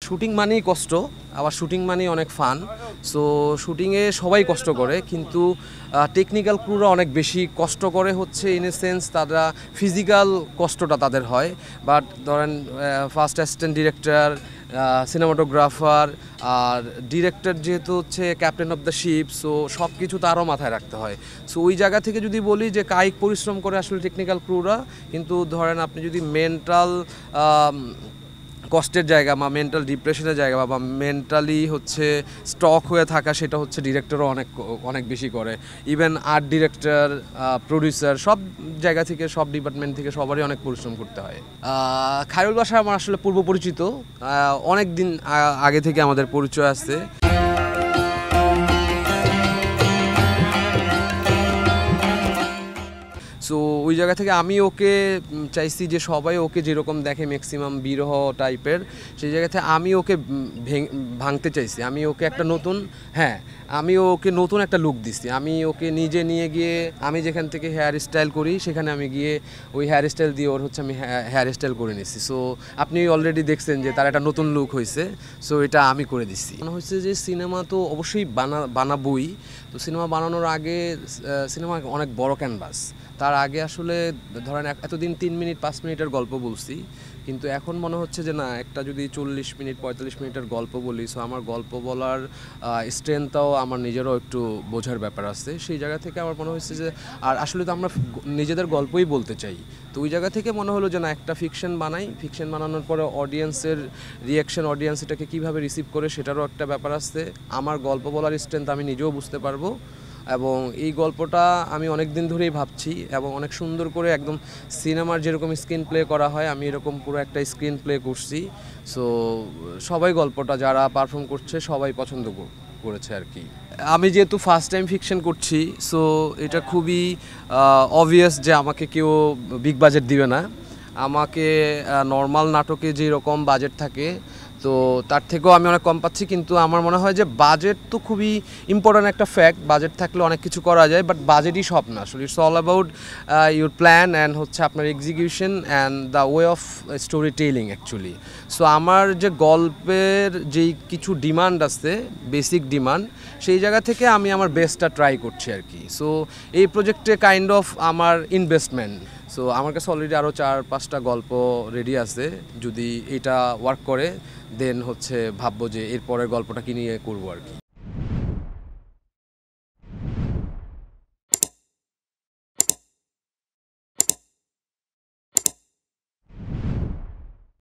Shooting মানেই কষ্ট, আবার শুটিং মানেই অনেক ফান। সো শুটিংয়ে সবাই কষ্ট করে, কিন্তু টেকনিক্যাল ক্রুরা অনেক বেশি কষ্ট করে হচ্ছে ইন এ সেন্স তারা ফিজিক্যাল কষ্টটা তাদের হয়। বাট ধরেন ফার্স্ট অ্যাসিস্ট্যান্ট ডিরেক্টর, সিনেমাটোগ্রাফার আর ডিরেক্টর যেহেতু হচ্ছে captain of the ship, so সব কিছু তারও মাথায় রাখতে হয়। সো ওই জায়গা থেকে যদি বলি যে কায়িক পরিশ্রম করে আসলে টেকনিক্যাল ক্রুরা, কিন্তু ধরেন আপনি যদি মেন্টাল কষ্টের জায়গা বা মেন্টাল ডিপ্রেশনের জায়গা বা মেন্টালি হচ্ছে স্টক হয়ে থাকা, সেটা হচ্ছে ডিরেক্টরও অনেক অনেক বেশি করে। ইভেন আর্ট ডিরেক্টর, প্রডিউসার, সব জায়গা থেকে, সব ডিপার্টমেন্ট থেকে সবারই অনেক পরিশ্রম করতে হয়। খায়রুল বাশার আমার আসলে পূর্ব পরিচিত, অনেক দিন আগে থেকে আমাদের পরিচয় আছে। সো ওই জায়গা থেকে আমি ওকে চাইছি যে সবাই ওকে যেরকম দেখে ম্যাক্সিমাম বিরহ টাইপের, সেই জায়গা থেকে আমি ওকে ভাঙতে চাইছি। আমি ওকে একটা নতুন, আমি ওকে নতুন একটা লুক দিচ্ছি। আমি ওকে নিজে নিয়ে গিয়ে, আমি যেখান থেকে হেয়ার স্টাইল করি সেখানে আমি গিয়ে ওই হেয়ার স্টাইল দিয়ে ওর হচ্ছে আমি হেয়ার স্টাইল করে নিচ্ছি। সো আপনি অলরেডি দেখছেন যে তার একটা নতুন লুক হয়েছে। সো এটা আমি করে দিচ্ছি। মনে হচ্ছে যে সিনেমা তো অবশ্যই বানাবই। তো সিনেমা বানানোর আগে সিনেমা অনেক বড় ক্যানভাস, তার আগে আসলে ধরেন এতদিন 3 মিনিট 5 মিনিটের গল্প বলছি, কিন্তু এখন মনে হচ্ছে যে না, একটা যদি 40 মিনিট 45 মিনিটের গল্প বলি, সো আমার গল্প বলার স্ট্রেংথটাও আমার নিজেরও একটু বোঝার ব্যাপার আছে। সেই জায়গা থেকে আমার মনে হচ্ছে যে, আর আসলে তো আমরা নিজেদের গল্পই বলতে চাই, তো ওই জায়গা থেকে মনে হলো যে না, একটা ফিকশন বানাই। ফিকশন বানানোর পরে অডিয়েন্সের রিয়াকশন, অডিয়েন্স এটাকে কীভাবে রিসিভ করে সেটারও একটা ব্যাপার আছে। আমার গল্প বলার স্ট্রেংথ আমি নিজেও বুঝতে পারবো, এবং এই গল্পটা আমি অনেক দিন ধরেই ভাবছি, এবং অনেক সুন্দর করে একদম সিনেমার যেরকম স্ক্রিন প্লে করা হয় আমি এরকম পুরো একটা স্ক্রিন প্লে করছি। সো সবাই গল্পটা যারা পারফর্ম করছে সবাই পছন্দ করেছে আর কি। আমি যেহেতু ফার্স্ট টাইম ফিকশন করছি, সো এটা খুবই অবভিয়াস যে আমাকে কেউ বিগ বাজেট দিবে না। আমাকে নর্মাল নাটকে যেরকম বাজেট থাকে, তো তার থেকেও আমি অনেক কম পাচ্ছি। কিন্তু আমার মনে হয় যে বাজেট তো খুবই ইম্পর্ট্যান্ট একটা ফ্যাক্ট, বাজেট থাকলে অনেক কিছু করা যায়, বাট বাজেটই সব না আসলে। It's all about your plan and হচ্ছে আপনার execution and the way of story telling actually. So আমার যে গল্পের যেই কিছু ডিমান্ড আছে, বেসিক ডিমান্ড, সেই জায়গা থেকে আমি আমার বেস্টটা ট্রাই করছি আর কি। সো এই প্রজেক্টে কাইন্ড অফ আমার ইনভেস্টমেন্ট। সো আমার কাছে অলরেডি আরও 4-5টা গল্প রেডি আছে। যদি এটা ওয়ার্ক করে দেন হচ্ছে ভাববো যে এরপরের গল্পটা কি নিয়ে করবো আর কি।